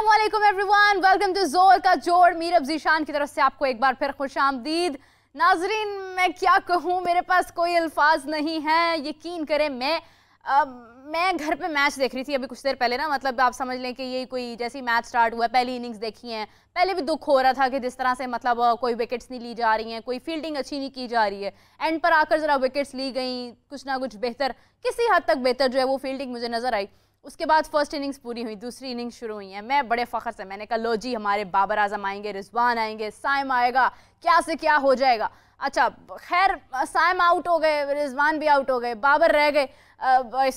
अस्सलामुअलैकुम everyone, welcome to जोर का जोड़। मीरब जीशान की तरफ से आपको एक बार फिर खुशामदीद। नाजरीन, मैं क्या कहूँ, मेरे पास कोई अल्फाज नहीं है। यकीन करें, मैं घर पे मैच देख रही थी अभी कुछ देर पहले ना, मतलब आप समझ लें कि ये कोई जैसी मैच स्टार्ट हुआ है, पहली इनिंग्स देखी है। पहले भी दुख हो रहा था कि जिस तरह से मतलब कोई विकेट्स नहीं ली जा रही हैं, कोई फील्डिंग अच्छी नहीं की जा रही है। एंड पर आकर जरा विकेट्स ली गई, कुछ ना कुछ बेहतर, किसी हद तक बेहतर जो है वो फील्डिंग मुझे नजर आई। उसके बाद फर्स्ट इनिंग्स पूरी हुई, दूसरी इनिंग्स शुरू हुई है। मैं बड़े फख्र से मैंने कहा लो जी, हमारे बाबर आजम आएंगे, रिजवान आएंगे, साइम आएगा, क्या से क्या हो जाएगा। अच्छा खैर, साइम आउट हो गए, रिजवान भी आउट हो गए, बाबर रह गए,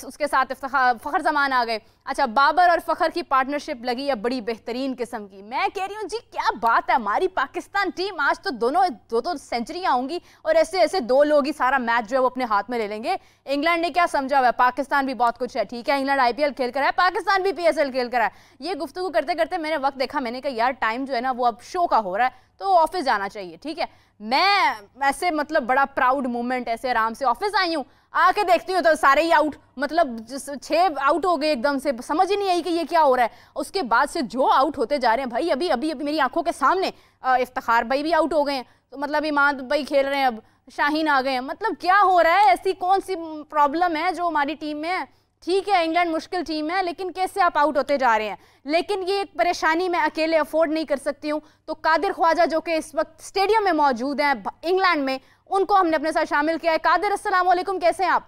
उसके साथ फ़खर जमान आ गए। अच्छा, बाबर और फ़खर की पार्टनरशिप लगी है बड़ी बेहतरीन किस्म की। मैं कह रही हूँ जी क्या बात है, हमारी पाकिस्तान टीम आज तो दो सेंचुरियाँ होंगी और ऐसे ऐसे दो लोग ही सारा मैच जो है वो अपने हाथ में ले लेंगे। इंग्लैंड ने क्या समझा हुआ है, पाकिस्तान भी बहुत कुछ है। ठीक है, इंग्लैंड IPL खेल कर है, पाकिस्तान भी PSL खेल कर है। ये गुफ्तगू करते करते मैंने वक्त देखा, मैंने कहा यार टाइम जो है ना वो अब शो का हो रहा है, तो ऑफिस जाना चाहिए। ठीक है, मैं ऐसे मतलब बड़ा प्राउड मोमेंट, ऐसे आराम से ऑफिस आई हूँ, आके देखती हूँ तो सारे ही आउट, मतलब 6 आउट हो गए एकदम से, समझ ही नहीं आई कि ये क्या हो रहा है। उसके बाद से जो आउट होते जा रहे हैं भाई, अभी अभी अभी मेरी आंखों के सामने इफ्तिखार भाई भी आउट हो गए हैं, तो मतलब इमाद भाई खेल रहे हैं, अब शाहीन आ गए हैं। मतलब क्या हो रहा है, ऐसी कौन सी प्रॉब्लम है जो हमारी टीम में है। ठीक है, इंग्लैंड मुश्किल टीम है, लेकिन कैसे आप आउट होते जा रहे हैं। लेकिन ये एक परेशानी मैं अकेले अफोर्ड नहीं कर सकती हूँ, तो कादिर ख्वाजा जो कि इस वक्त स्टेडियम में मौजूद हैं इंग्लैंड में, उनको हमने अपने साथ शामिल किया है। कादिर, अस्सलाम वालेकुम, कैसे हैं आप?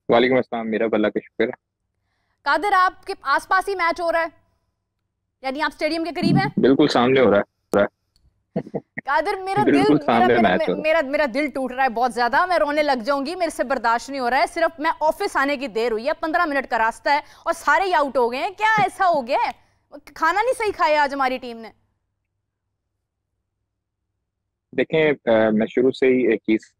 वालेकुम अस्सलाम, मेरा अल्लाह का शुक्र है। कादिर, आपके आसपास ही मैच हो रहा है, यानी आप स्टेडियम के करीब हैं? बिल्कुल सामने हो रहा कादिर, मेरा है। दिल बिल्कुल मेरा सामने मेरा मैच हो रहा मेरा मेरा दिल टूट रहा है बहुत ज्यादा। मैं रोने लग जाऊंगी, मेरे से बर्दाश्त नहीं हो रहा है। सिर्फ मैं ऑफिस आने की देर हुई है, 15 मिनट का रास्ता है और सारे ही आउट हो गए हैं। क्या ऐसा हो गया है? खाना नहीं सही खाया आज हमारी टीम ने। है। देखें, मैं शुरू से ही एक चीज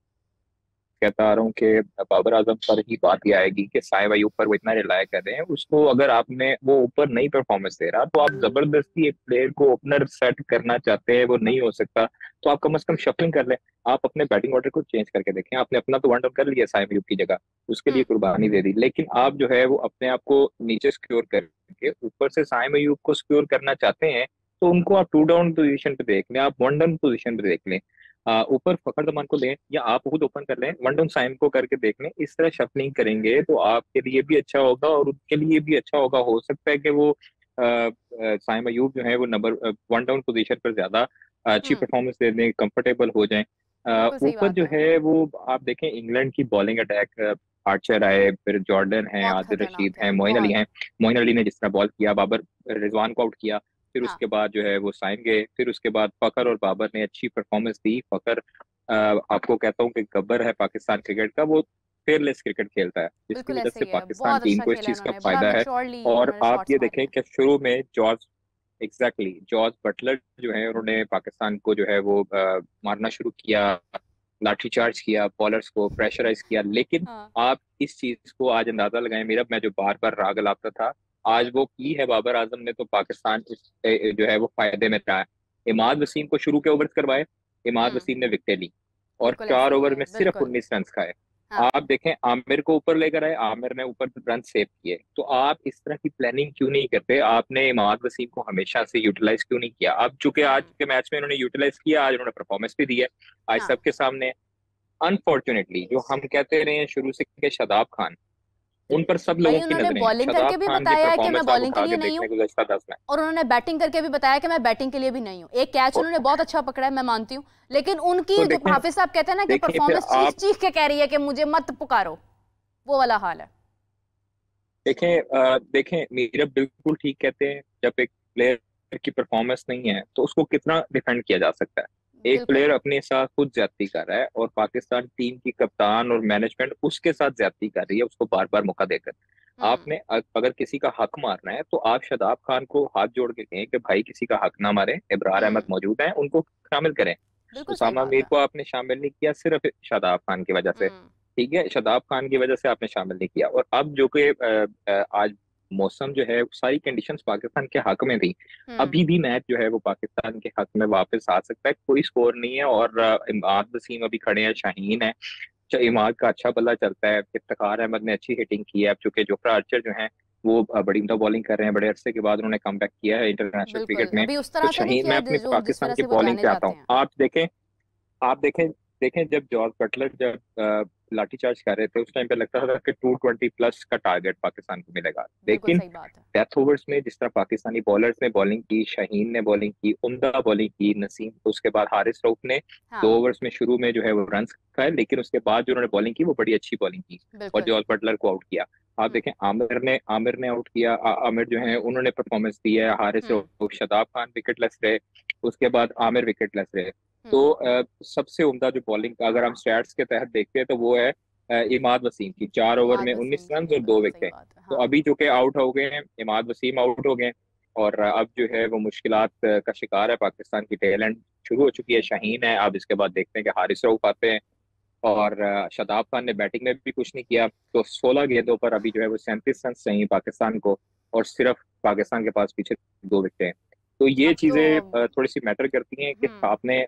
कहता आ रहा हूँ कि बाबर आजम पर ही बात ये आएगी कि साइब अयूब पर वो इतना रिलाय कर रहे हैं उसको। अगर आपने वो ऊपर नहीं परफॉर्मेंस दे रहा तो आप जबरदस्ती एक प्लेयर को ओपनर सेट करना चाहते हैं, वो नहीं हो सकता, तो आप कम से कम शफलिंग कर लें। आप अपने बैटिंग ऑर्डर को चेंज करके देखें। आपने अपना तो वन डाउन कर लिया साइब अयूब की जगह, उसके लिए हम्म। कुर्बानी दे दी, लेकिन आप जो है वो अपने आप को नीचे सिक्योर करके ऊपर से साइब अयूब को सिक्योर करना चाहते हैं, तो उनको आप टू डाउन पोजीशन पे देख लें, आप वन डाउन पोजीशन पे देख लें। ऊपर फखर जमान को लें या आप खुद ओपन कर लें, वन डाउन साइम को करके देख लें। इस तरह शफलिंग करेंगे तो आपके लिए भी अच्छा होगा और उनके लिए भी अच्छा होगा। हो सकता है कि वो साइम अयूब जो है वो नंबर वन डाउन पोजीशन पर ज्यादा अच्छी हम्म। परफॉर्मेंस दे दें, कंफर्टेबल हो जाएं। बिल्कुल सही ऊपर बात जो है। है वो आप देखें इंग्लैंड की बॉलिंग अटैक, आर्चर आए, फिर जॉर्डन है, बहुत आदिल रशीद खतरनाक है, है, मोइन अली बहुत। हैं। मोइन अली ने जिस तरह बॉल किया, बाबर रिजवान को आउट किया, फिर हाँ। उसके बाद जो है वो साइम गए, फिर उसके बाद फकर और बाबर ने अच्छी परफॉर्मेंस दी। फकर आपको कहता हूँ कि गब्बर है पाकिस्तान क्रिकेट का, वो फेयरलेस क्रिकेट खेलता है, जिसकी बिल्कुल वजह ऐसे से ही है, पाकिस्तान बहुत टीम अच्छा को इस खेला चीज का उन्होंने, बड़ा फायदा है। मेच्योरली और उन्होंने आप शॉट्स ये मारे देखें हैं। कि शुरू में जॉर्ज बटलर जो है उन्होंने पाकिस्तान को जो है वो मारना शुरू किया, लाठीचार्ज किया, बॉलर्स को प्रेशराइज किया, लेकिन हाँ। आप इस चीज को आज अंदाजा लगाएं मेरा, मैं जो बार बार राग लाता था, आज वो की है बाबर आजम ने, तो पाकिस्तान जो है वो फायदे में रहा है। इमाद वसीम को शुरू के ओवर करवाए, इमाद हम्म। वसीम ने विकेट ली और बिल्कुल ऐसे चार ही ओवर है, में सिर्फ बिल्कुल। 19 रन खाए। हाँ। आप देखें आमिर को ऊपर लेकर आए, आमिर ने ऊपर रन सेव किए, तो आप इस तरह की प्लानिंग क्यों नहीं करते? आपने इमाद वसीम को हमेशा से यूटिलाइज क्यों नहीं किया? अब चूंकि आज हम्म। के मैच में इन्होंने यूटिलाइज किया, आज उन्होंने परफॉर्मेंस भी दी है, आज हाँ। सबके सामने। अनफॉर्चुनेटली जो हम कहते रहे हैं शुरू से कि शादाब खान, उन पर सब भाई लोगों की उन्होंने नजरें हैं। बॉलिंग शादाब करके भी खान की बताया है कि मैं परफॉर्मेंस आप बॉलिंग के उठा लिए के नहीं देख हूँ, लें गुज़श्ता 10 में। और उन्होंने बैटिंग करके भी बताया कि मैं बैटिंग के लिए भी नहीं हूँ। एक कैच उन्होंने बहुत अच्छा पकड़ा है, मैं मानती हूँ, लेकिन उनकी तो जो देखें, हाफिज साहब कहते हैं ना कि देखें फिर परफॉर्मेंस चीख आप चीख के कह रही है कि मुझे मत पुकारो, वो वाला हाल है। देखें मीरा बिल्कुल ठीक कहते हैं, जब एक प्लेयर की परफॉर्मेंस नहीं है तो उसको कितना डिफेंड किया जा सकता है। एक बिल्कुल। प्लेयर अपने साथ खुद ज्यादती कर रहा है और पाकिस्तान टीम की कप्तान और मैनेजमेंट उसके साथ ज्यादती कर रही है, उसको बार बार मौका देकर। हम्म। आपने अगर किसी का हक मारना है तो आप शादाब खान को हाथ जोड़ के कहें कि भाई किसी का हक ना मारे, इब्रार अहमद हम्म। मौजूद हैं, उनको शामिल करें। बिल्कुल सही उसामा बात मीर है। को आपने शामिल नहीं किया सिर्फ शादाब खान की वजह से। हम्म। ठीक है, शादाब खान की वजह से आपने शामिल नहीं किया। और अब जो कि आज मौसम जो है सारी कंडीशंस पाकिस्तान के हक में थी, हम्म। अभी भी मैच जो है वो पाकिस्तान के हक में वापस आ सकता है। कोई स्कोर नहीं है और इमाद वसीम अभी खड़े हैं, शाहीन है, इमाद का अच्छा बल्ला चलता है, इफ्तिखार अहमद ने अच्छी हिटिंग की है। अब चूंकि जोफ्रा आर्चर जो है वो बड़ी उम्दा बॉलिंग कर रहे हैं, बड़े अरसे के बाद उन्होंने कम बैक किया है इंटरनेशनल बिल्कुल क्रिकेट में। अभी उस तो तरह से नहीं शाहीन, मैं किया अपनी जो जिस पाकिस्तान तरह की से वो बॉलिंग जाने पे आता जाते हूँ। हैं। आप देखें देखें जब जॉर्ज बटलर जब लाठीचार्ज कर रहे थे, उस टाइम पे लगता था कि 220 प्लस का टारगेट पाकिस्तान को मिलेगा, बिल्कुल लेकिन सही बात है। डेथ ओवर्स में जिस तरह पाकिस्तानी बॉलर्स ने बॉलिंग की, शाहीन ने बॉलिंग की, उम्दा बॉलिंग की, नसीम, उसके बाद हारिस रऊफ ने हाँ 2 ओवर्स में शुरू में जो है वो रन खाए, लेकिन उसके बाद जो उन्होंने बॉलिंग की वो बड़ी अच्छी बॉलिंग की और बिल्कुल। जॉर्ज बटलर को आउट किया। आप हम्म देखें आमिर ने आउट किया, आमिर जो है उन्होंने परफॉर्मेंस दी है, हारिस हम्म रऊफ, शादाब खान विकेटलेस रहे, उसके बाद आमिर विकेटलेस रहे। तो हम्म सबसे उम्दा जो बॉलिंग अगर हम स्टैट्स के तहत देखते हैं तो वो है इमाद वसीम की, 4 ओवर इमाद में वसीम 19 की रन और बिल्कुल 2 विकेट। सही बात है। तो हाँ अभी जो कि आउट हो गए हैं, इमाद वसीम आउट हो गए, और अब जो है वो मुश्किलात का शिकार है पाकिस्तान की। टेल एंड शुरू हो चुकी है, शाहीन है, अब इसके बाद देखते हैं कि हारिस रऊफ आते हैं, और शादाब खान ने बैटिंग में भी कुछ नहीं किया। तो 16 गेंदों पर अभी जो है वो 37 रन चाहिए पाकिस्तान को, और सिर्फ पाकिस्तान के पास पीछे 2 विकेटें हैं। तो ये अब तो चीजें थोड़ी सी मैटर करती हैं कि हम्म आपने,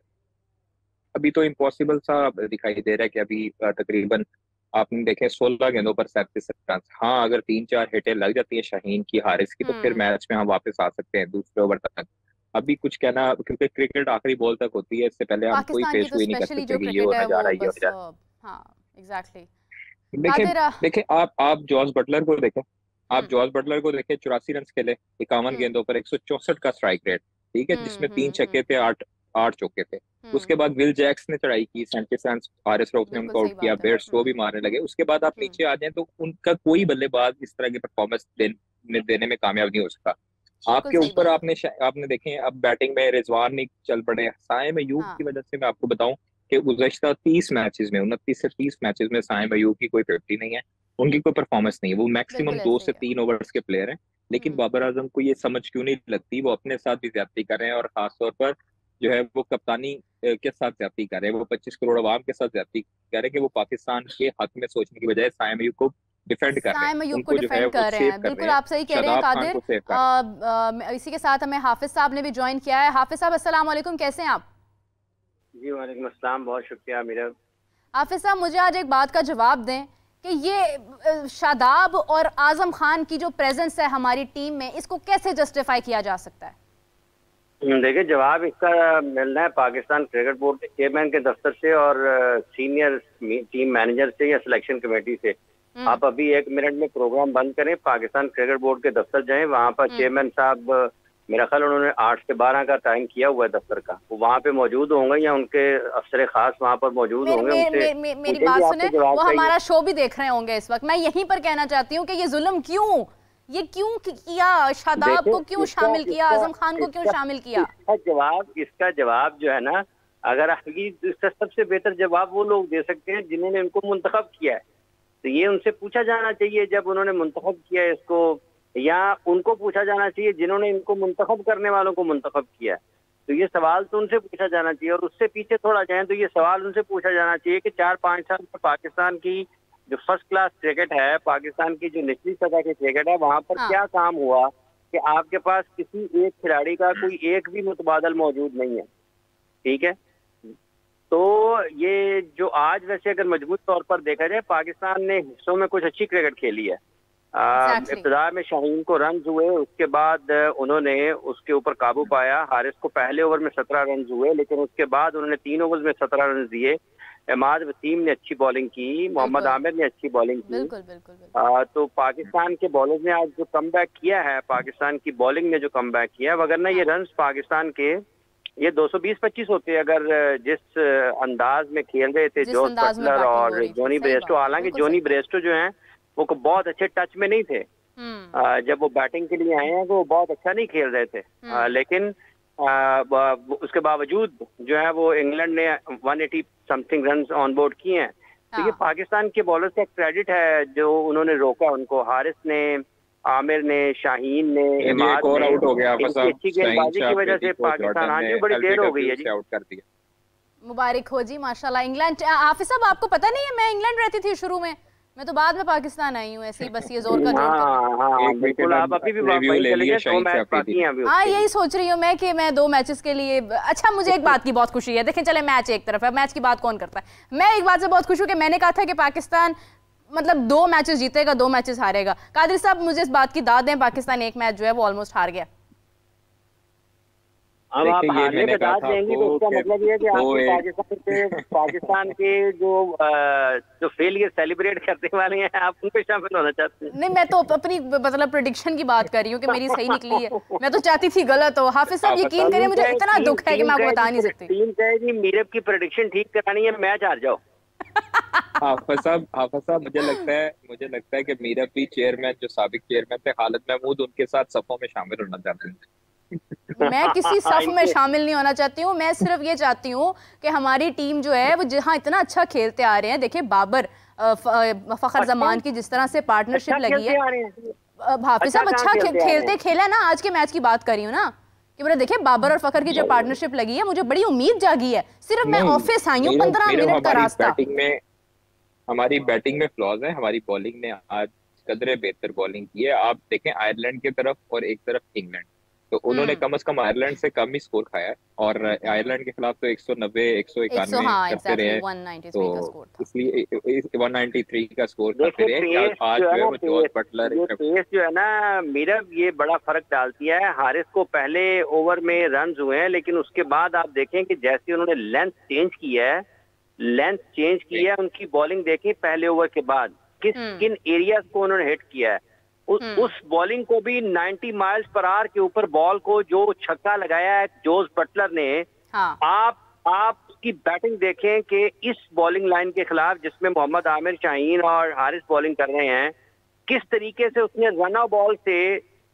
अभी तो इम्पॉसिबल सा दिखाई दे रहा है कि अभी तकरीबन आपने देखे 16 गेंदों पर 37 रन। हाँ, अगर 3-4 हिटें लग जाती है शाहीन की, हारिस की, तो फिर हम्म मैच में हम वापस आ सकते हैं दूसरे ओवर तक। अभी कुछ कहना, क्योंकि क्रिकेट आखिरी बॉल तक होती है, इससे पहले हम कोई पाकिस्तान की पेश तो गोई नहीं कर स्पेशली जो सकते कि ये क्रिकेट होने है जा वो रहा है, ये होने बस जा रहा हाँ एग्जैक्टली। है। देखें, कादिर देखें आप जॉर्ज बटलर को देखें, आप हम्म जॉर्ज बटलर को देखें, 84 रन खेले, 51 हम्म गेंदों पर 164 का स्ट्राइक रेट, ठीक है, जिसमें 3 छक्के थे, आठ आठ चौके थे। उसके हम्म बाद विल जैक्स ने चढ़ाई की, 37 रन, हारिस रऊफ ने बिल्कुल उनको आउट सही किया, बात है। बेयर्स वो भी मारने लगे। उसके बाद आप हम्म नीचे आ जाए तो उनका कोई बल्लेबाज इस तरह की परफॉर्मेंस देने में कामयाब नहीं हो सका। बिल्कुल आपके सही ऊपर बात है। आपने देखे अब बैटिंग में रिजवान नहीं चल पड़े, साइम अयूब हाँ की वजह से मैं आपको बताऊं कि गुज़श्ता 30 मैचेस में, 29 से 30 मैचेस में साइम अयूब की कोई 50 नहीं है, उनकी कोई परफॉर्मेंस नहीं है। वो मैक्सिमम बिल्कुल दो ऐसे से ही है। तीन ओवर्स के प्लेयर हैं, लेकिन हम्म बाबर आजम को ये समझ क्यों नहीं लगती, वो अपने साथ भी ज्यादती कर रहे हैं, और खासतौर पर जो है वो कप्तानी के साथ ज्यादती कर रहे हैं, वो 25 करोड़ अवाम के साथ ज्यादती कर रहे हैं कि वो पाकिस्तान के हक में सोचने की बजाय साइम अयूब को डिफेंड कर रहे हैं, साइम अयूब को उनको जो है डिफेंड वो कर रहे सेव हैं, कर रहे बिल्कुल हैं, आप सही कह रहे हैं शादाब खान कादिर। को सेव कर रहे हैं। इसी के साथ हमें हाफिज साहब ने भी ज्वाइन किया है। हाफिज साहब अस्सलाम वालेकुम, कैसे हैं आप? जी वालेकुम अस्सलाम, बहुत शुक्रिया मेरा। हाफिज साहब मुझे आज एक बात का जवाब दें कि ये शादाब और आजम खान की जो प्रेजेंस है हमारी टीम में, इसको कैसे जस्टिफाई किया जा सकता है? देखिए, जवाब इसका मिलना है पाकिस्तान क्रिकेट बोर्ड के चेयरमैन के दफ्तर से और सीनियर टीम मैनेजर से या सिलेक्शन कमेटी से। आप अभी 1 मिनट में प्रोग्राम बंद करें, पाकिस्तान क्रिकेट बोर्ड के दफ्तर जाएं, वहाँ पर चेयरमैन साहब, मेरा ख्याल उन्होंने 8 से 12 का टाइम किया हुआ है दफ्तर का, वो वहाँ पे मौजूद होंगे या उनके अफसर खास वहाँ पर मौजूद होंगे। उनसे मेरी बात सुने, वो हमारा शो भी देख रहे होंगे इस वक्त। मैं यहीं पर कहना चाहती हूँ कि ये जुल्म क्यों, ये क्यों किया, शादाब को क्यों शामिल किया, आजम खान को क्यों शामिल किया? इसका जवाब जो है ना, अगर इसका सबसे बेहतर जवाब वो लोग दे सकते हैं जिन्होंने इनको मुंतखब किया है। तो ये उनसे पूछा जाना चाहिए जब उन्होंने मुंतखब किया है इसको, या उनको पूछा जाना चाहिए जिन्होंने इनको मुंतखब करने वालों को मुंतखब किया है। तो ये सवाल तो उनसे पूछा जाना चाहिए, और उससे पीछे थोड़ा जाए तो ये सवाल उनसे पूछा जाना चाहिए कि 4-5 साल में पाकिस्तान की जो फर्स्ट क्लास क्रिकेट है, पाकिस्तान की जो निचली सतह की क्रिकेट है, वहाँ पर क्या काम हुआ कि आपके पास किसी एक खिलाड़ी का कोई एक भी मुतबादल मौजूद नहीं है। ठीक है, तो ये जो आज वैसे अगर मजबूत तौर पर देखा जाए, पाकिस्तान ने हिस्सों में कुछ अच्छी क्रिकेट खेली है। इब्तिदा में शाहीन को रन हुए, उसके बाद उन्होंने उसके ऊपर काबू पाया। हारिस को पहले ओवर में 17 रन हुए, लेकिन उसके बाद उन्होंने 3 ओवर में 17 रन दिए। इमाद वसीम ने अच्छी बॉलिंग की, मोहम्मद आमिर ने अच्छी बॉलिंग की। बिल्कुल बिल्कुल। तो पाकिस्तान के बॉलर ने आज जो कमबैक किया है, पाकिस्तान की बॉलिंग ने जो कमबैक किया, वगरना ये रन पाकिस्तान के ये 220-25 होते अगर जिस अंदाज में खेल रहे थे जॉर्ज बटलर और जॉनी ब्रेस्टो। हालांकि जॉनी ब्रेस्टो जो है वो बहुत अच्छे टच में नहीं थे, जब वो बैटिंग के लिए आए हैं वो बहुत अच्छा नहीं खेल रहे थे, लेकिन उसके बावजूद जो है वो इंग्लैंड ने 180 समथिंग रन ऑन बोर्ड किए हैं। तो ये पाकिस्तान के बॉलर्स का क्रेडिट है जो उन्होंने रोका उनको। हारिस ने, आमिर ने, शाहीन ने, इमाद ने, आउट हो गया, अच्छी गेंदबाजी की वजह से पाकिस्तान, हाँ जी, बड़ी देर हो गई है जी, आउट कर दिया। मुबारक हो जी, माशाल्लाह। इंग्लैंड, हाफिज साहब आपको पता नहीं है मैं इंग्लैंड रहती थी शुरू में, मैं तो बाद में पाकिस्तान आई हूँ, ऐसे ही बस ये जोर का जोर बिल्कुल। आप अभी भी यही सोच रही हूँ मैं कि मैं 2 मैचेस के लिए। अच्छा, मुझे एक बात की बहुत खुशी है, देखें चले मैच एक तरफ है, मैच की बात कौन करता है। मैं एक बात से बहुत खुश हूँ कि मैंने कहा था कि पाकिस्तान मतलब 2 मैचेस जीतेगा, 2 मैचेस हारेगा। कादरी साहब मुझे इस बात की दाद दें, पाकिस्तान एक मैच जो है वो ऑलमोस्ट हार गया। अब आप देखिए, ये हारने मैंने पे कहा दाद था देंगी तो आपको उसका कि मतलब ये है कि वो आपके पाकिस्तान के जो फेलियर सेलिब्रेट करने वाले हैं आप उन पे शामिल होना चाहते हैं। नहीं, मैं तो अपनी मतलब प्रेडिक्शन की बात कर रही हूँ कि मेरी सही निकली है। मैं तो चाहती थी गलत हो। हाफिज साहब यकीन करें, मुझे इतना दुख है कि मैं आपको बता नहीं सकती। टीम कहेगी मीरब की प्रेडिक्शन ठीक करानी है, मैच हार जाओ। हाफिज साहब, मुझे लगता है कि मीरब भी चेयरमैन, जो साबिक चेयरमैन थे खालिद महमूद, उनके साथ सफों में शामिल होना चाहते हैं। मैं किसी सफ में शामिल नहीं होना चाहती हूँ। मैं सिर्फ ये चाहती हूँ कि हमारी टीम जो है वो जहाँ इतना अच्छा खेलते आ रहे हैं। देखिए बाबर फखर जमान की जिस तरह से पार्टनरशिप लगी है। हाफिज साहब अच्छा खेलते खेला ना, आज के मैच की बात कर रही हूँ ना कि बोले देखिए बाबर और फखर की जो पार्टनरशिप लगी है, मुझे बड़ी उम्मीद जागी है। सिर्फ मैं ऑफिस आई हूँ, 15 मिनट का रास्ता। हमारी बैटिंग में फ्लॉज है, हमारी बॉलिंग ने आज कदरे बेहतर बॉलिंग की है। आप देखें आयरलैंड की तरफ और एक तरफ इंग्लैंड, तो उन्होंने कम से कम आयरलैंड से कम ही स्कोर खाया है, और आयरलैंड के खिलाफ तो 190 191 करते रहे, तो इसलिए 193 का स्कोर करते रहे। आज जो है वो जॉस बटलर पेस जो है ना मीरब, ये बड़ा फर्क डालती है। हारिस को पहले ओवर में रन हुए हैं, लेकिन उसके बाद आप देखें कि जैसे उन्होंने लेंथ चेंज की है, उनकी बॉलिंग देखें पहले ओवर के बाद किन एरियाज को उन्होंने हिट किया है। उस बॉलिंग को भी 90 माइल्स पर आवर के ऊपर बॉल को जो छक्का लगाया है जोस बटलर ने, हाँ। आप उसकी बैटिंग देखें कि इस बॉलिंग लाइन के खिलाफ जिसमें मोहम्मद आमिर शाहीन और हारिस बॉलिंग कर रहे हैं, किस तरीके से उसने रन आउट बॉल से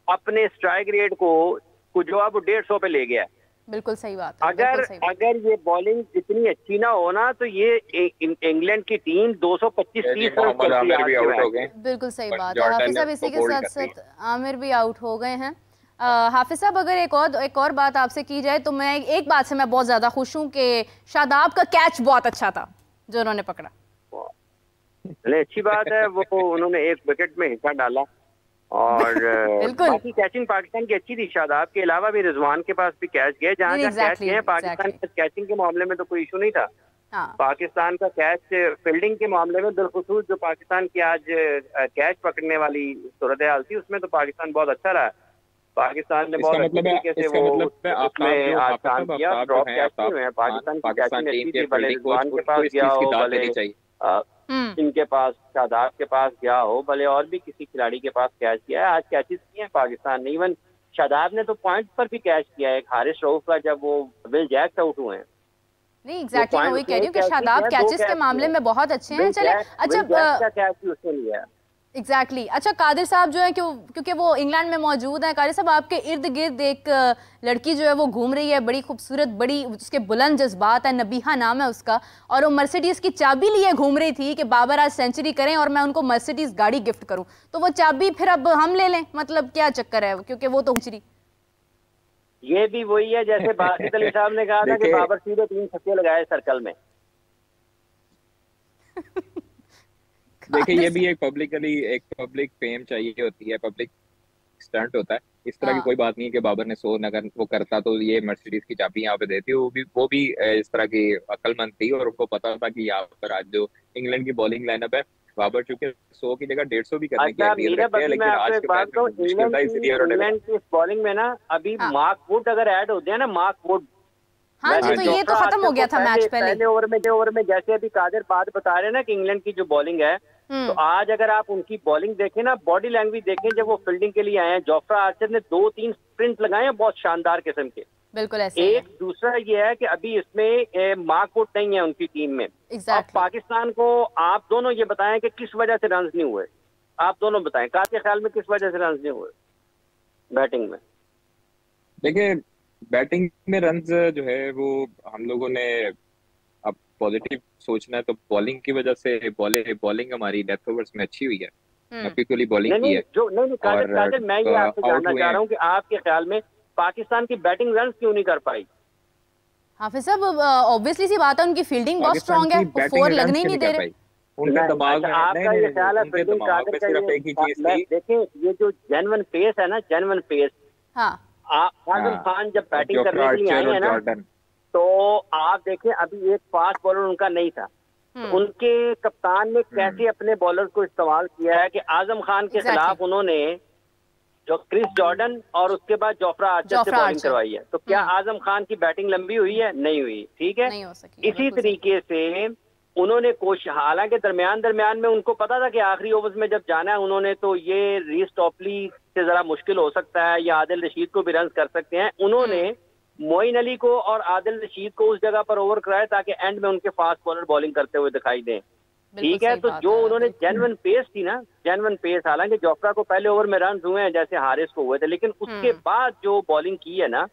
अपने स्ट्राइक रेट को जो अब 150 पे ले गया। बिल्कुल सही बात है। अगर ये बॉलिंग इतनी अच्छी ना हो ना, तो ये इंग्लैंड की टीम 225-30 रन भी आउट हो गए। बिल्कुल सही बात है। हाफिज साहब इसी के साथ साथ आमिर भी आउट हो गए हैं। हाफिज साहब अगर एक और बात आपसे की जाए तो मैं एक बात से मैं बहुत ज्यादा खुश हूँ कि शादाब का कैच बहुत अच्छा था जो उन्होंने पकड़ा। अच्छी बात है, वो उन्होंने एक विकेट में हिस्सा डाला और बाकी कैचिंग पाकिस्तान की अच्छी थी। शादाब के अलावा भी रिजवान के पास भी कैच गए, जहाँ कैच गए हैं। पाकिस्तान के कैचिंग के मामले में तो कोई इशू नहीं था। पाकिस्तान का कैच फील्डिंग के मामले में बिलखुसूस जो पाकिस्तान की आज कैच पकड़ने वाली सूरत हाल थी, उसमें तो पाकिस्तान बहुत अच्छा रहा। पाकिस्तान ने बहुत अच्छे तरीके से वो उसमें आज काम किया। ड्रॉप कैच नहीं हुए हैं। पाकिस्तान की कैचिंग अच्छी थी, भले रिजवान के पास गया हो, भले इनके पास शादाब के पास गया हो, भले और भी किसी खिलाड़ी के पास कैच किया है। आज कैचेस किए हैं पाकिस्तान ने। इवन शादाब ने तो पॉइंट पर भी कैच किया है। हारिस रऊफ का जब वो विल जैक्स आउट हुए हैं। नहीं एग्जैक्टली मैं वही कह रही हूँ कि शादाब कैचेस के मामले में बहुत अच्छे हैं। चले अच्छा कैच भी उसने लिया है। एग्जैक्टली अच्छा कादिर साहब जो है क्योंकि वो इंग्लैंड में मौजूद है, कादिर साहब आपके इर्द गिर्द एक लड़की जो है वो घूम रही है, बड़ी खूबसूरत, बड़ी उसके बुलंद जज्बात है, नबीहा नाम है उसका, और वो मर्सिडीज की चाबी लिए घूम रही थी कि बाबर आज सेंचुरी करें और मैं उनको मर्सिडीज गाड़ी गिफ्ट करूं। तो वो चाबी फिर अब हम ले लें, मतलब क्या चक्कर है, क्योंकि वो तो हुचरी। ये भी वही है जैसे बासित अली साहब ने कहा था कि बाबर सीधे 3 छक्के लगाए सर्कल में। देखिए ये भी एक पब्लिक फेम चाहिए होती है, पब्लिक स्टंट होता है। इस तरह की कोई बात नहीं है कि बाबर ने 100 अगर वो करता तो ये मर्सिडीज की चाबी यहाँ पे देती। वो भी इस तरह की अक्लमंद थी और उनको पता था कि यहाँ पर आज जो इंग्लैंड की बॉलिंग लाइनअप है, बाबर चूंकि 100 की जगह 150 भी करने की आइडिया रखते हैं, लेकिन आज के मैच में मुश्किल था, इसलिए इंग्लैंड की इस बॉलिंग में ना अभी मार्क वुड अगर ऐड होते हैं ना, मार्क वुड, हाँ जी, तो ये तो खत्म हो गया था मैच पहले ओवर में जैसे अभी कादिर बात बता रहे हैं ना कि इंग्लैंड की जो बॉलिंग है, तो आज अगर आप उनकी बॉलिंग देखें ना, बॉडी लैंग्वेज देखें, जब वो फील्डिंग के लिए आए हैं, जोफ्रा आर्चर ने 2-3 स्प्रिंट लगाए हैं बहुत शानदार किस्म के। बिल्कुल ऐसे एक दूसरा ये है कि अभी इसमें मार्क वुड नहीं है उनकी टीम में। अब पाकिस्तान को आप दोनों ये बताएं कि किस वजह से रन नहीं हुए, आप दोनों बताएं आपके ख्याल में किस वजह से रन नहीं हुए बैटिंग में? देखिए बैटिंग में रन जो है वो हम लोगों ने अब पॉजिटिव सोचना है तो बॉलिंग की वजह से बॉलिंग हमारी डेथ ओवर्स में अच्छी हुई है, नफीकुली बॉलिंग की है। कादिर मैं ये आपसे जानना चाह रहा हूँ कि आपके ख्याल में पाकिस्तान की बैटिंग रन क्यों नहीं कर पाई? हाफिज साहब ऑब्वियसली सी बात है, उनकी फील्डिंग बहुत स्ट्रांग है, 4 लगने ही नहीं दे रहे। उनके दिमाग में आपका ये ख्याल है उनके दिमाग में सिर्फ एक ही चीज थी। देखें ये जो जेन्युइन पेस है ना, जेन्युइन पेस, हाँ आजम खान जब बैटिंग करने के लिए आए हैं ना, तो आप देखें अभी एक फास्ट बॉलर उनका नहीं था। तो उनके कप्तान ने कैसे अपने बॉलर को इस्तेमाल किया है कि आजम खान के खिलाफ उन्होंने जो क्रिस जॉर्डन और उसके बाद जोफ्रा आर्चर से बॉलिंग करवाई है। तो क्या आजम खान की बैटिंग लंबी हुई है? नहीं हुई, ठीक है। नहीं हो सकी। इसी तरीके से उन्होंने कोशिश, हालांकि दरमियान में उनको पता था कि आखिरी ओवर्स में जब जाना है उन्होंने, तो ये रीस टॉपली से जरा मुश्किल हो सकता है या आदिल रशीद को भी रन कर सकते हैं। उन्होंने मोइन अली को और आदिल रशीद को उस जगह पर ओवर कराया ताकि एंड में उनके फास्ट बॉलर बॉलिंग करते हुए दिखाई दें, ठीक है। तो जो उन्होंने जेन्युइन पेस थी ना, जेन्युइन पेस, हालांकि जोफ्रा को पहले ओवर में रन हुए हैं जैसे हारिस को हुए थे, लेकिन उसके बाद जो बॉलिंग की है ना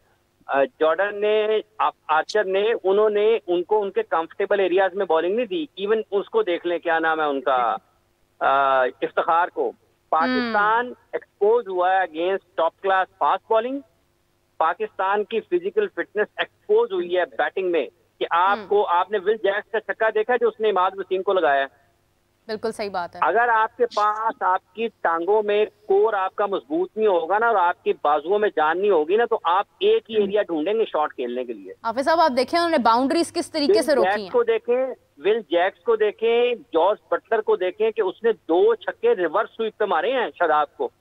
जॉर्डन ने, आर्चर ने, उन्होंने उनको उनके कंफर्टेबल एरियाज में बॉलिंग नहीं दी। इवन उसको देख लें, क्या नाम है उनका, इफ्तिखार को। पाकिस्तान एक्सपोज हुआ है against top class fast bowling. Pakistan की फिजिकल फिटनेस एक्सपोज हुई है बैटिंग में कि आपने विल जैक्स का छक्का देखा है जो उसने इमाद वसीम को लगाया है। बिल्कुल सही बात है। अगर आपके पास आपकी टांगों में कोर आपका मजबूत नहीं होगा ना और आपकी बाजुओं में जान नहीं होगी ना, तो आप एक ही एरिया ढूंढेंगे शॉट खेलने के लिए। हाफिज साहब आप देखें उन्होंने बाउंड्रीज किस तरीके से रोकी हैं। को देखें, विल जैक्स को देखें, जॉर्ज बटलर को देखें कि उसने 2 छक्के रिवर्स स्वीप पे मारे हैं शादाब को।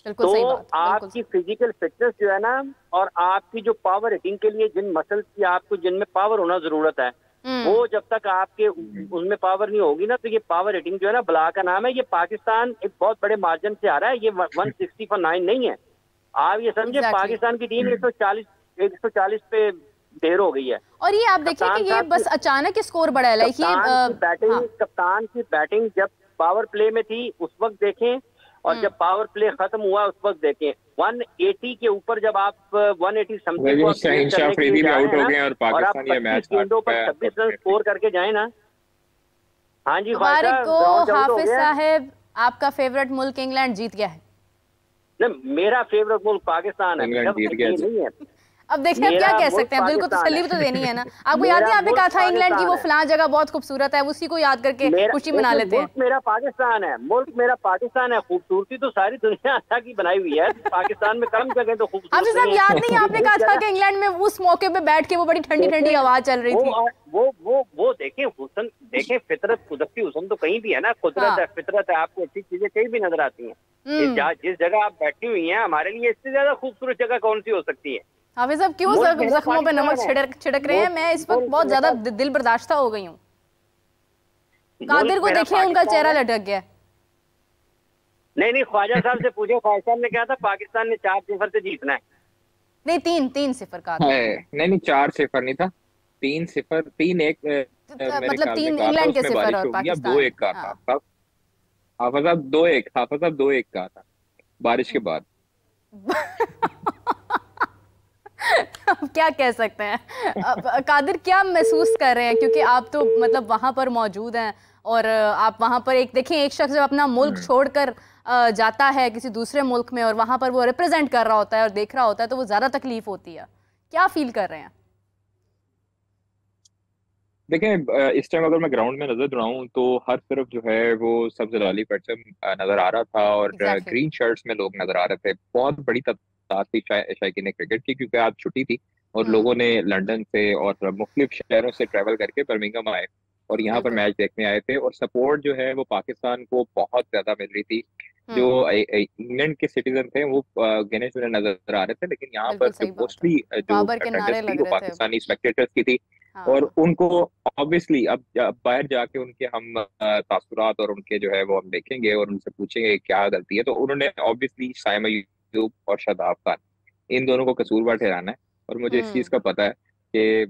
तो आपकी फिजिकल फिटनेस जो है ना और आपकी जो पावर हिटिंग के लिए जिन मसल्स की आपको जिनमें पावर होना जरूरत है, वो जब तक आपके उनमें पावर नहीं होगी ना, तो ये पावर हिटिंग जो है ना बला का नाम है। ये पाकिस्तान एक बहुत बड़े मार्जिन से आ रहा है, ये 160 for 9 नहीं है। आप ये समझे पाकिस्तान की टीम 140 पे ढेर हो गई है। और ये आप देखिए कि ये बस अचानक स्कोर बढ़ा है। कप्तान की बैटिंग जब पावर प्ले में थी उस वक्त देखें और जब पावर प्ले खत्म हुआ उस वक्त देखें। 180 के ऊपर जब आप 180 समथिंग को आउट हो गए और पाकिस्तान ये मैच गेंदों पर 26 रन स्कोर करके जाए ना। हाँ जी हाफिज साहब, आपका फेवरेट मुल्क इंग्लैंड जीत गया है। नहीं, मेरा फेवरेट मुल्क पाकिस्तान है, नहीं है। अब देखिए आप क्या कह सकते हैं, दिल को तसल्ली भी तो देनी है ना। आपको याद नहीं, आपने कहा था इंग्लैंड की वो फलां जगह बहुत खूबसूरत है, उसी को याद करके खुशी मना लेते हैं। मेरा पाकिस्तान है, मुल्क मेरा पाकिस्तान है। खूबसूरती तो सारी दुनिया अल्लाह की बनाई हुई है, पाकिस्तान में कम जगह तो खूबसूरती। आपसे सब याद नहीं, आपने कहा था कि इंग्लैंड में उस मौके पे बैठ के वो बड़ी ठंडी ठंडी हवा चल रही थी। वो देखें हुस्न, देखें फितरत, कुदरती हुस्न तो कहीं भी है ना, कुदरत है, फितरत है, आपको अच्छी चीजें कहीं भी नजर आती हैं। जिस जगह आप बैठी हुई हैं, हमारे लिए इससे ज्यादा खूबसूरत जगह कौन सी हो सकती है? हाफिज साहब क्यों जख्मों पे नमक छिड़क रहे हैं? मैं इस वक्त बहुत ज्यादा दिल बर्दाश्त हो गई हूँ। कादिर को देखिए, उनका चेहरा लटक गया। नहीं, ख्वाजा साहब से पूछे, ख्वाजा साहब ने कहा था पाकिस्तान ने 4-0 से जीतना है। नहीं 3-0 का नहीं 4-0 नहीं था, 3-0, 3-1 मतलब 3 इंग्लैंड के 0 और पाकिस्तान 2-1 का था। हाफिज साहब 2-1 का था बारिश के बाद। अब क्या कह सकते हैं? कादिर क्या महसूस कर रहे हैं, क्योंकि आप तो मतलब वहां पर मौजूद हैं और आप वहां पर देखें एक शख्स जब अपना मुल्क छोड़कर जाता है किसी दूसरे मुल्क में और वहां पर वो रिप्रेजेंट कर रहा होता है और देख रहा होता है, तो वो ज्यादा तकलीफ होती है। क्या फील कर रहे हैं? देखें इस टाइम अगर मैं ग्राउंड में नजर दौड़ाऊं तो हर तरफ जो है वो सब जलाली परचम नजर आ रहा था और ग्रीन शर्ट्स में लोग नजर आ रहे थे। बहुत बड़ी तादाद थी शायकीन क्रिकेट की, क्योंकि आज छुट्टी थी और लोगों ने लंदन से और मुख्तलिफ शहरों से ट्रैवल करके बर्मिंघम आए और यहाँ पर मैच देखने आए थे। और सपोर्ट जो है वो पाकिस्तान को बहुत ज्यादा मिल रही थी। जो इंग्लैंड के सिटीजन थे वो गिने चुने नजर आ रहे थे, लेकिन यहाँ पर मोस्टली जो अटेंडेंस थी वो पाकिस्तानी स्पेक्टेटर्स की थी। और उनको ऑब्वियसली अब बाहर जाके उनके हम तासुरात और उनके जो है वो हम देखेंगे और उनसे पूछेंगे क्या गलती है। तो उन्होंने ऑब्वियसली साइम अय्यूब और शादाब खान इन दोनों को कसूरवार ठहराना है। और मुझे इस चीज का पता है कि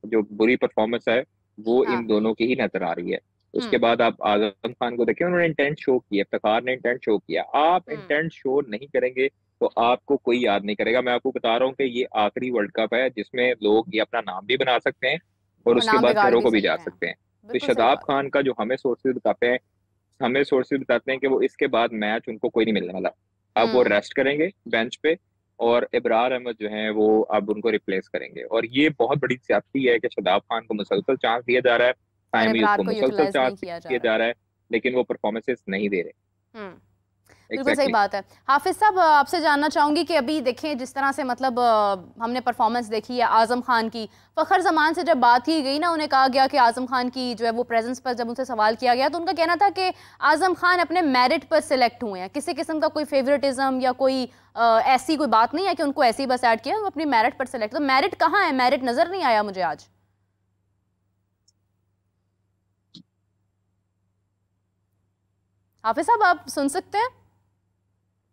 जो बुरी परफॉर्मेंस है वो इन दोनों की ही नजर आ रही है। उसके बाद आप आजम खान को देखिए, उन्होंने इंटेंट शो किया, इफ्तिखार ने इंटेंट शो किया। आप इंटेंट शो नहीं करेंगे तो आपको कोई याद नहीं करेगा। मैं आपको बता रहा हूँ कि ये आखिरी वर्ल्ड कप है जिसमें लोग ये अपना नाम भी बना सकते हैं और उसके बाद घरों को भी जा सकते हैं। तो शादाब खान का जो हमें सोर्सेज बताते हैं कि वो इसके बाद मैच उनको कोई नहीं मिलने वाला। अब वो रेस्ट करेंगे बेंच पे और इब्रार अहमद जो है वो अब उनको रिप्लेस करेंगे। और ये बहुत बड़ी ज्यादती है कि शादाब खान को मुसलसल चांस दिया जा रहा है, साइम अय्यूब को मुसलसल चांस दिया जा रहा है, लेकिन वो परफॉर्मेंसेस नहीं दे रहे। बिल्कुल सही बात है। हाफिज साहब, आपसे जानना चाहूंगी कि अभी देखें जिस तरह से मतलब हमने परफॉर्मेंस देखी है आजम खान की, फखर जमान से जब बात की गई ना, उन्हें कहा गया कि आजम खान की जो है वो प्रेजेंस पर जब उनसे सवाल किया गया तो उनका कहना था कि आजम खान अपने मेरिट पर सिलेक्ट हुए हैं, किसी किस्म का कोई फेवरेटिज्म या कोई ऐसी कोई बात नहीं है कि उनको ऐसे ही बस ऐड किया, वो अपनी मेरिट पर सिलेक्ट। तो मेरिट कहाँ है? मेरिट नजर नहीं आया मुझे आज। हाफिज साहब, आप सुन सकते हैं?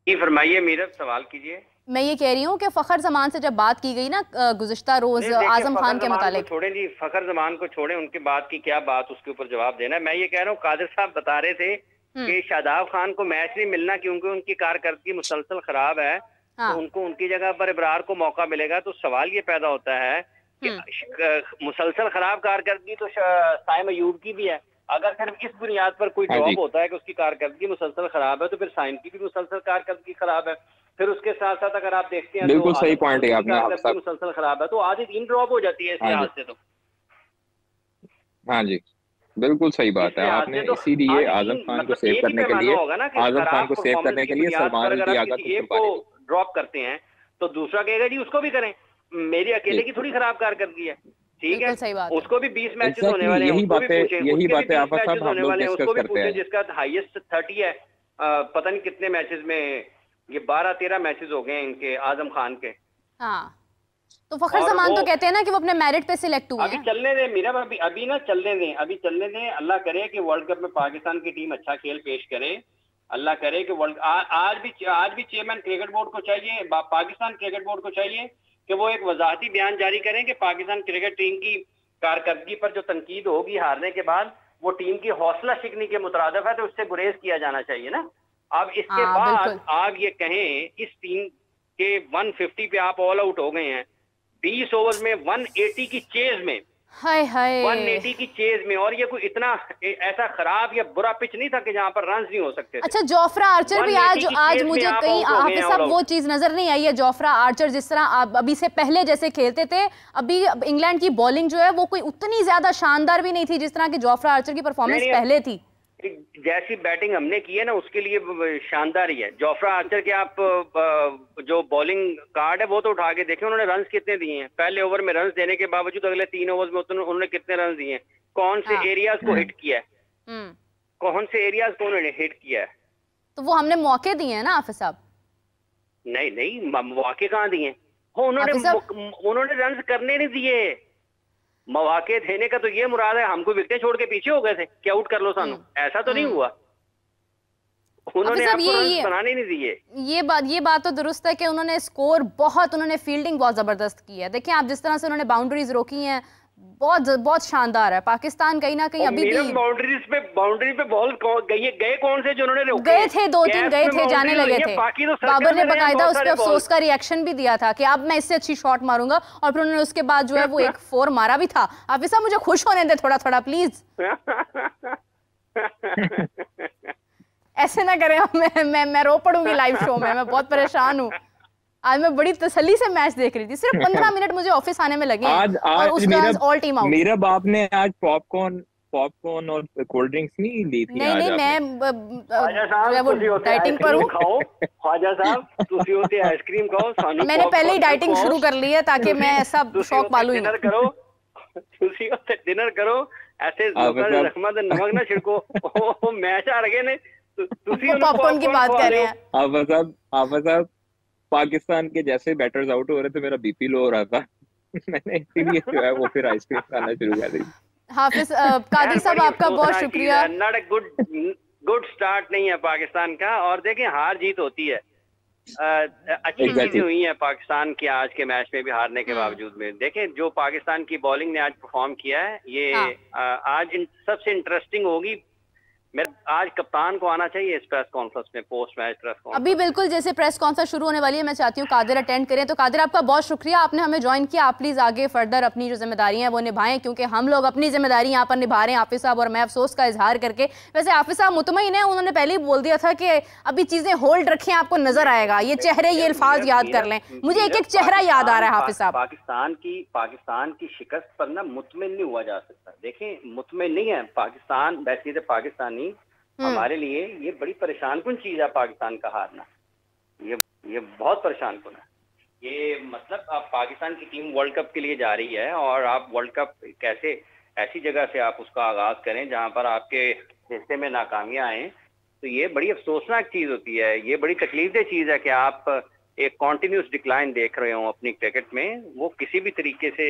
फरमाइए मीरब, सवाल कीजिए। मैं ये कह रही हूँ कि फखर जमान से जब बात की गई ना गुज़िश्ता रोज आजम खान के मुतालिक। छोड़ें जी, फखर जमान को छोड़ें, उनके बाद की क्या बात, उसके ऊपर जवाब देना है। मैं ये कह रहा हूँ, कादिर साहब बता रहे थे कि शादाब खान को मैच नहीं मिलना क्योंकि उनकी कारकर्दगी मुसलसल खराब है। हाँ। तो उनको उनकी जगह पर इब्रार को मौका मिलेगा। तो सवाल ये पैदा होता है कि मुसलसल खराब कारकर्दगी तो साइम अयूब की भी है। अगर सिर्फ इस बुनियाद पर कोई ड्रॉप होता है कि उसकी कारकर्दगी मुसलसल खराब है, तो फिर साइम की भी मुसलसल कारकर्दगी खराब है। फिर उसके साथ साथ अगर आप देखते हैं बिल्कुल सही पॉइंट है आपने, मुसलसल खराब है तो आधी 3 ड्रॉप हो जाती है इस लिहाज से। तो हाँ जी, बिल्कुल सही बात है आपने। इसीलिए आजम खान को सेव करने के लिए सलमान अली आगा को ड्रॉप करते हैं तो दूसरा कहेगा जी उसको भी करें, मेरी अकेले की थोड़ी खराब कारकर्दगी है। ठीक है, सही बात। उसको भी 20 मैचेस होने वाले हैं, यही बातें आप सब हम लोग डिस्कस करते हैं। जिसका हाईएस्ट 30 है, पता नहीं कितने मैचेस में, ये 12-13 मैचेस हो गए हैं इनके आजम खान के। हाँ, तो फखर जमान तो कहते हैं ना कि वो अपने मेरिट पे सिलेक्ट हुए हैं। अभी चलने दें मीरा, अभी ना चलने दें। अल्लाह करे कि वर्ल्ड कप में पाकिस्तान की टीम अच्छा खेल पेश करे। अल्लाह करे कि आज भी चेयरमैन क्रिकेट बोर्ड को चाहिए, पाकिस्तान क्रिकेट बोर्ड को चाहिए कि वो एक वजाहती बयान जारी करें कि पाकिस्तान क्रिकेट टीम की कारकर्दगी पर जो तनकीद होगी हारने के बाद, वो टीम की हौसला शिकनी के मुतरादिफ है, तो उससे गुरेज किया जाना चाहिए ना। अब इसके बाद आप ये कहें इस टीम के 150 पे आप ऑल आउट हो गए हैं, 20 ओवर में 180 की चेज में, 180 की चेज में, और ये कोई इतना ऐसा खराब या बुरा पिच नहीं था कि जहां पर रन नहीं हो सकते थे। अच्छा, जोफ्रा आर्चर भी आज मुझे कहीं हाफिज साहब वो चीज नजर नहीं आई है। जोफ्रा आर्चर जिस तरह अभी से पहले जैसे खेलते थे, अभी इंग्लैंड की बॉलिंग जो है वो कोई उतनी ज्यादा शानदार भी नहीं थी जिस तरह की जोफ्रा आर्चर की परफॉर्मेंस पहले थी। जैसी बैटिंग हमने की है ना उसके लिए शानदार ही है। जोफ्रा आर्चर के आप जो बॉलिंग कार्ड है वो तो उठा के देखें, उन्होंने रन्स कितने दिए हैं। पहले ओवर में रन्स देने के बावजूद अगले 3 ओवर में उन्होंने कितने रन्स दिए हैं, कौन से एरियाज को हिट किया है, कौन से एरियाज को उन्होंने हिट किया है। तो वो हमने मौके दिए हैं ना हाफिज साहब? नहीं, मौके कहाँ दिए? उन्होंने रन्स करने नहीं दिए। मौके देने का तो ये मुराद है हमको विकेटें छोड़ के पीछे हो गए थे कि आउट कर लो सानू, ऐसा तो नहीं हुआ। उन्होंने आपको रन बनाने नहीं दिए। ये बात तो दुरुस्त है कि उन्होंने स्कोर उन्होंने फील्डिंग बहुत जबरदस्त की है। देखिए आप जिस तरह से उन्होंने बाउंड्रीज रोकी हैं, बहुत शानदार है। पाकिस्तान कहीं ना कहीं अभी भी बाउंड्री पे बॉल गए कौन से जो उन्होंने रोके? गए थे, 2-3 गए थे, जाने लगे थे। बाबर ने बकायदा उस पर अफसोस का रिएक्शन भी दिया था कि अब मैं इससे अच्छी शॉट मारूंगा, और फिर उन्होंने उसके बाद जो है वो एक 4 मारा भी था। आप साहब मुझे खुश होने दे थोड़ा थोड़ा प्लीज। ऐसे ना करें, मैं रो पड़ूंगी लाइव शो में, मैं बहुत परेशान हूँ। आज मैं बड़ी तसल्ली से मैच देख रही थी, सिर्फ 15 मिनट मुझे ऑफिस आने में लगे आज ऑल टीम आउट। मेरा बाप ने आज पॉपकॉर्न और कोल्ड ड्रिंक्स नहीं ली थी। नहीं, मैं वो डाइटिंग पर हूँ। ख्वाजा साहब तुसी होते आइसक्रीम खाओ। मैंने पहले ही डाइटिंग शुरू कर ली है ताकि मैं ऐसा शौक पालूं। डिनर करो, तुसी होते डिनर करो, ऐसे रहमत नमक ना छिड़को। मैच आ रहे ने, तुसी पॉपकॉर्न की बात कर रहे हैं। हाफिज साहब पाकिस्तान के जैसे बैटर्स आउट हो रहे थे, मेरा बीपी लो हो रहा था। मैंने इसीलिए जो है वो फिर आइसक्रीम खाना शुरू कर दी। हाफिज कादिर साहब आपका बहुत शुक्रिया। नॉट अ गुड स्टार्ट नहीं है पाकिस्तान का, और देखें हार जीत होती है। अच्छी चीजें हुई है पाकिस्तान की आज के मैच में भी हारने के बावजूद में। देखें जो पाकिस्तान की बॉलिंग ने आज परफॉर्म किया है, ये आज सबसे इंटरेस्टिंग होगी। आज कप्तान को आना चाहिए इस प्रेस कॉन्फ्रेंस में, पोस्ट मैच प्रेस कॉन्फ्रेंस। अभी बिल्कुल जैसे प्रेस कॉन्फ्रेंस शुरू होने वाली है, मैं चाहती हूँ कादिर अटेंड करें। तो कादिर आपका बहुत शुक्रिया, आपने हमें ज्वाइन किया। आप प्लीज आगे फर्दर अपनी जो जिम्मेदारी है वो निभाएं, क्योंकि हम लोग अपनी जिम्मेदारी यहाँ पर निभा रहे हैं हाफिज साहब, और मैं अफसोस का इजहार करके। वैसे हाफिज साहब मुतमईन है, उन्होंने पहले ही बोल दिया था कि अभी चीजें होल्ड रखें, आपको नजर आएगा। ये चेहरे, ये अल्फाज याद कर लें, मुझे एक एक चेहरा याद आ रहा है हाफिज साहब। पाकिस्तान की शिकस्त पर ना मुतमईन नहीं हुआ जा सकता। देखें मुतमईन नहीं है पाकिस्तान, वैसे तो पाकिस्तानी हमारे लिए ये बड़ी परेशान कुन चीज है पाकिस्तान का हारना, ये बहुत परेशान कुन है। ये मतलब आप पाकिस्तान की टीम वर्ल्ड कप के लिए जा रही है और आप वर्ल्ड कप कैसे ऐसी जगह से आप उसका आगाज करें जहां पर आपके हिस्से में नाकामियां आए, तो ये बड़ी अफसोसनाक चीज होती है। ये बड़ी तकलीफदेह चीज है कि आप एक कॉन्टिन्यूस डिक्लाइन देख रहे हो अपनी क्रिकेट में। वो किसी भी तरीके से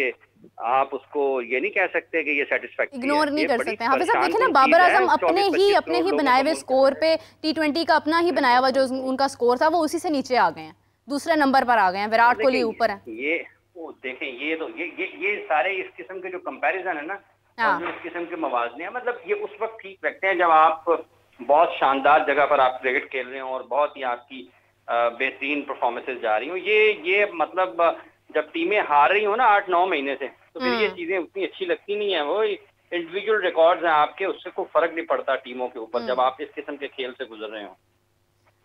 आप उसको ये नहीं कह सकते कि ये सेटिस्फैक्टरी इग्नोर नहीं कर सकते। हाफिज साहब देखें ना, बाबर आजम अपने ही बनाए हुए स्कोर पे T20 का अपना ही बनाया हुआ जो उनका स्कोर था वो उसी से नीचे आ गए हैं, दूसरे नंबर पर आ गए हैं, विराट कोहली ऊपर है। ये देखें, ये तो ये सारे इस किस्म के जो कंपैरिजन है ना, और जो इस किस्म के मवाजने हैं, मतलब ये उस वक्त ठीक लगते हैं जब आप बहुत शानदार जगह पर आप क्रिकेट खेल रहे हो और बहुत ही आपकी बेहतरीन परफॉर्मेंसेस जा रही हो। ये मतलब जब टीमें हार रही हो ना 8-9 महीने से, तो फिर ये चीजें उतनी अच्छी लगती नहीं है। वो इंडिविजुअल रिकॉर्ड्स हैं आपके, उससे कोई फर्क नहीं पड़ता टीमों के ऊपर जब आप इस किस्म के खेल से गुजर रहे हो।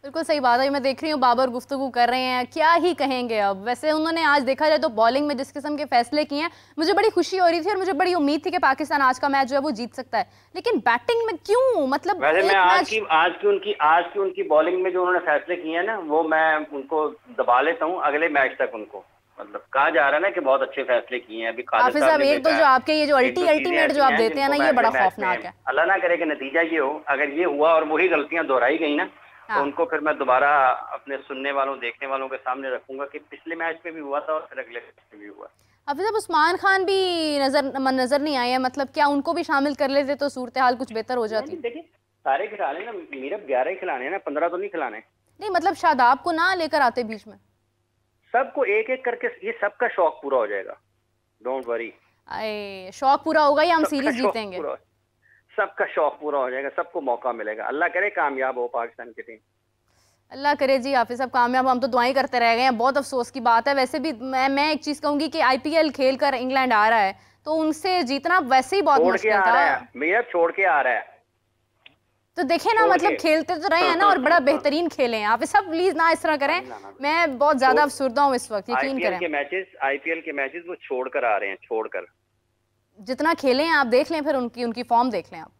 बिल्कुल सही बात है। मैं देख रही हूँ बाबर गुफ्तगू कर रहे हैं, क्या ही कहेंगे अब। वैसे उन्होंने आज देखा जाए तो बॉलिंग में जिस किस्म के फैसले किए हैं, मुझे बड़ी खुशी हो रही थी और मुझे बड़ी उम्मीद थी कि पाकिस्तान आज का मैच जो है वो जीत सकता है, लेकिन बैटिंग में क्यों, मतलब वैसे मैं आज की उनकी बॉलिंग में जो उन्होंने फैसले किए हैं ना, वो मैं उनको दबा लेता हूँ अगले मैच तक। उनको मतलब कहा जा रहा है ना कि बहुत अच्छे फैसले किए हैं। अभी हाफिज साहब एक तो जो आपके ये जो अल्टीमेट जो आप देते हैं ना, ये बड़ा खौफनाक है। अल्लाह ना करे कि नतीजा ये हो, अगर ये हुआ और वही गलतियां दोहराई गई ना, तो उनको फिर मैं दोबारा अपने सुनने वालों देखने वालों के सामने रखूंगा कि पिछले मैच में भी हुआ था और फिर अगले मैच में भी हुआ। हाफिज साहब उस्मान खान भी नजर नहीं आए हैं, मतलब क्या उनको भी शामिल कर लेते तो सूरत हाल कुछ बेहतर हो जाती। देखिए सारे खिलाने ना, मीरब 11 ही खिलाने ना, 15 तो नहीं खिलाने। नहीं मतलब शादाब को ना लेकर आते बीच में, सबको एक एक करके, ये सबका शौक पूरा हो जाएगा, डोंट वरी। शौक पूरा होगा या हम सीरीज जीतेंगे? सबका शौक पूरा हो जाएगा, सबको मौका मिलेगा। अल्लाह करे कामयाब हो पाकिस्तान की टीम। अल्लाह करे जी हाफिज साहब कामयाब, हम तो दुआएं करते रह गए हैं। बहुत अफसोस की बात है। वैसे भी मैं एक चीज कहूंगी कि IPL खेल कर इंग्लैंड आ रहा है तो उनसे जीतना वैसे ही बहुत मुश्किल था। मेरा छोड़ के आ रहा है तो देखे ना, मतलब खेलते तो रहे हैं ना और बड़ा बेहतरीन खेले हैं। हाफिज साहब प्लीज ना इस तरह करें, मैं बहुत ज्यादा अफसुर्दा हूँ इस वक्त, यकीन करें। IPL के मैचेस वो छोड़कर आ रहे हैं, छोड़कर। जितना खेले हैं आप देख लें, फिर उनकी फॉर्म देख लें आप।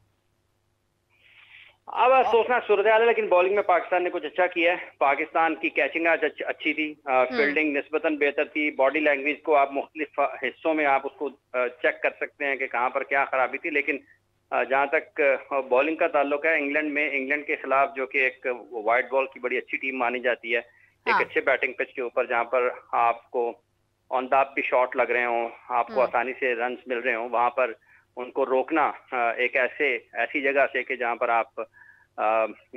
अब सोचना सूरत हाल है, लेकिन बॉलिंग में पाकिस्तान ने कुछ अच्छा किया है। पाकिस्तान की कैचिंग आज अच्छी थी, फील्डिंग निस्बतन बेहतर थी। बॉडी लैंग्वेज को आप मुख्तलिफ हिस्सों में आप उसको चेक कर सकते हैं कि कहाँ पर क्या खराबी थी। लेकिन जहाँ तक बॉलिंग का ताल्लुक है, इंग्लैंड के खिलाफ जो कि एक वाइट बॉल की बड़ी अच्छी टीम मानी जाती है, एक अच्छे बैटिंग पिच के ऊपर जहाँ पर आपको ऑन द अप भी शॉट लग रहे हों, आपको आसानी से रन मिल रहे हों, वहाँ पर उनको रोकना एक ऐसी जगह से कि जहाँ पर आप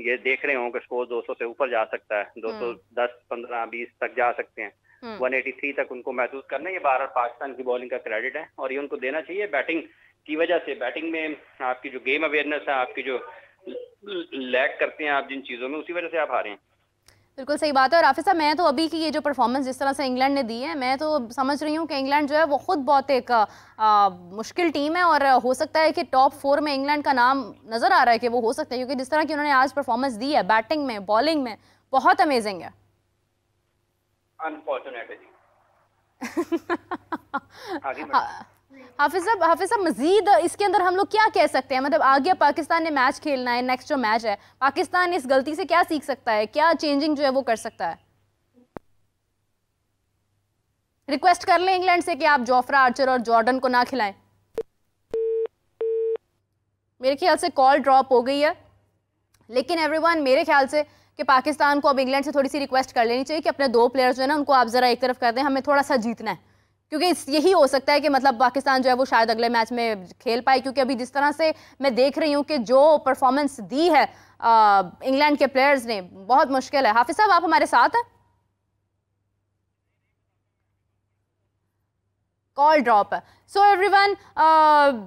ये देख रहे हो कि स्कोर 200 से ऊपर जा सकता है, 210, 15, 20 तक जा सकते हैं, 183 तक उनको महसूस करना। ये बार पाकिस्तान की बॉलिंग का क्रेडिट है और ये उनको देना चाहिए बैटिंग की वजह से। बैटिंग में आपकी जो गेम अवेयरनेस है, आपकी जो लैग करते हैं आप जिन चीज़ों में, उसी वजह से आप हारे हैं। बिल्कुल सही बात है। और हाफिज साहब मैं तो अभी की ये जो परफॉर्मेंस जिस तरह से इंग्लैंड ने दी है, मैं तो समझ रही हूँ कि इंग्लैंड जो है वो खुद बहुत एक मुश्किल टीम है और हो सकता है कि टॉप 4 में इंग्लैंड का नाम नजर आ रहा है कि वो हो सकता है, क्योंकि जिस तरह की उन्होंने आज परफॉर्मेंस दी है बैटिंग में, बॉलिंग में, बहुत अमेजिंग है। हाफिज साहब मजीद इसके अंदर हम लोग क्या कह सकते हैं, मतलब आगे पाकिस्तान ने मैच खेलना है, नेक्स्ट जो मैच है, पाकिस्तान इस गलती से क्या सीख सकता है, क्या चेंजिंग जो है वो कर सकता है? रिक्वेस्ट कर लें इंग्लैंड से कि आप जोफ्रा आर्चर और जॉर्डन को ना खिलाएं। मेरे ख्याल से कॉल ड्रॉप हो गई है, लेकिन एवरीवन मेरे ख्याल से कि पाकिस्तान को अब इंग्लैंड से थोड़ी सी रिक्वेस्ट कर लेनी चाहिए कि अपने 2 प्लेयर्स जो है ना उनको आप जरा एक तरफ कर दें, हमें थोड़ा सा जीतना है, क्योंकि यही हो सकता है कि मतलब पाकिस्तान जो है वो शायद अगले मैच में खेल पाए। क्योंकि अभी जिस तरह से मैं देख रही हूँ कि जो परफॉर्मेंस दी है इंग्लैंड के प्लेयर्स ने, बहुत मुश्किल है। हाफिज साहब आप हमारे साथ हैं? कॉल ड्रॉप है। सो एवरीवन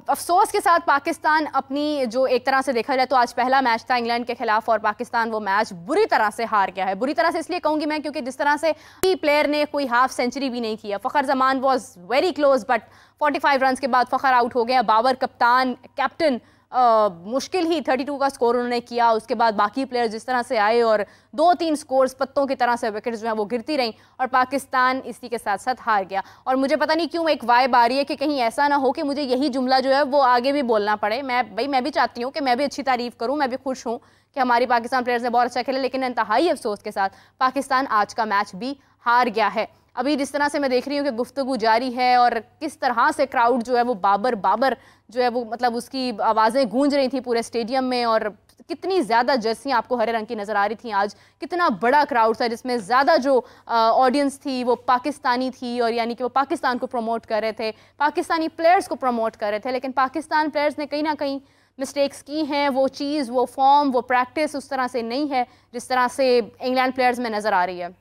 अफसोस के साथ पाकिस्तान अपनी जो एक तरह से देखा जाए तो आज पहला मैच था इंग्लैंड के खिलाफ और पाकिस्तान वो मैच बुरी तरह से हार गया है। बुरी तरह से इसलिए कहूंगी मैं क्योंकि जिस तरह से प्लेयर ने कोई हाफ सेंचुरी भी नहीं किया। Fakhar Zaman was very close but 45 run के बाद फ़खर आउट हो गया। बाबर कप्तान कैप्टन मुश्किल ही 32 का स्कोर उन्होंने किया। उसके बाद बाकी प्लेयर जिस तरह से आए और 2-3 स्कोर्स पत्तों की तरह से विकेट्स जो है वो गिरती रहीं और पाकिस्तान इसी के साथ साथ हार गया। और मुझे पता नहीं क्यों एक वाइब आ रही है कि कहीं ऐसा ना हो कि मुझे यही जुमला जो है वो आगे भी बोलना पड़े। मैं भी चाहती हूँ कि मैं भी अच्छी तारीफ करूँ, मैं भी खुश हूँ कि हमारी पाकिस्तान प्लेयर्स ने बहुत अच्छा खेला, लेकिन इंतहाई अफसोस के साथ पाकिस्तान आज का मैच भी हार गया है। अभी जिस तरह से मैं देख रही हूँ कि गुफ्तगू जारी है और किस तरह से क्राउड जो है वो बाबर जो है वो मतलब उसकी आवाज़ें गूंज रही थी पूरे स्टेडियम में, और कितनी ज़्यादा जर्सियाँ आपको हरे रंग की नज़र आ रही थी। आज कितना बड़ा क्राउड था जिसमें ज़्यादा जो ऑडियंस थी वो पाकिस्तानी थी, और यानी कि वो पाकिस्तान को प्रमोट कर रहे थे, पाकिस्तानी प्लेयर्स को प्रमोट कर रहे थे। लेकिन पाकिस्तान प्लेयर्स ने कहीं ना कहीं मिस्टेक्स की हैं। वो चीज़, वो फॉर्म, वो प्रैक्टिस उस तरह से नहीं है जिस तरह से इंग्लैंड प्लेयर्स में नज़र आ रही है।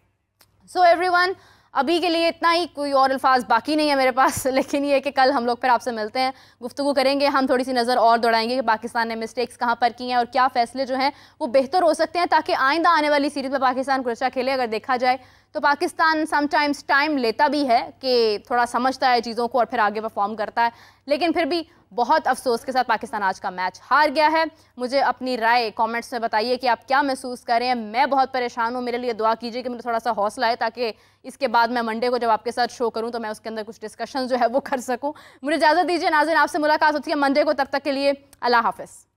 सो एवरीवन, अभी के लिए इतना ही, कोई और अल्फाज बाकी नहीं है मेरे पास। लेकिन ये कि कल हम लोग फिर आपसे मिलते हैं, गुफ्तगू करेंगे, हम थोड़ी सी नज़र और दौड़ाएंगे कि पाकिस्तान ने मिस्टेक्स कहाँ पर की हैं और क्या फ़ैसले जो हैं वो बेहतर हो सकते हैं, ताकि आइंदा आने वाली सीरीज़ में पाकिस्तान को अच्छा खेले। अगर देखा जाए तो पाकिस्तान समटाइम्स टाइम लेता भी है कि थोड़ा समझता है चीज़ों को और फिर आगे परफॉर्म करता है, लेकिन फिर भी बहुत अफसोस के साथ पाकिस्तान आज का मैच हार गया है। मुझे अपनी राय कमेंट्स में बताइए कि आप क्या महसूस कर रहे हैं। मैं बहुत परेशान हूँ, मेरे लिए दुआ कीजिए कि मुझे थोड़ा सा हौसला है, ताकि इसके बाद मैं मंडे को जब आपके साथ शो करूँ तो मैं उसके अंदर कुछ डिस्कशन जो है वो कर सकूँ। मुझे इजाज़त दीजिए नाज़रीन, आपसे मुलाकात होती है मंडे को, तब तक के लिए अल्लाह हाफ़िज़।